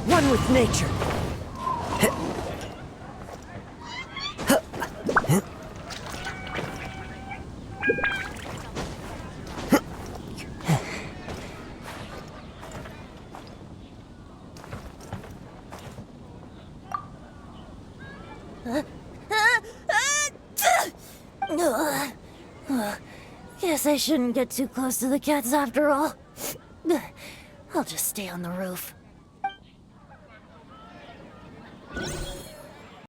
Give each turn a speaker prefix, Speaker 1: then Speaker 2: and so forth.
Speaker 1: One with nature.
Speaker 2: Guess I shouldn't get too close to the cats after all. I'll just stay on the roof.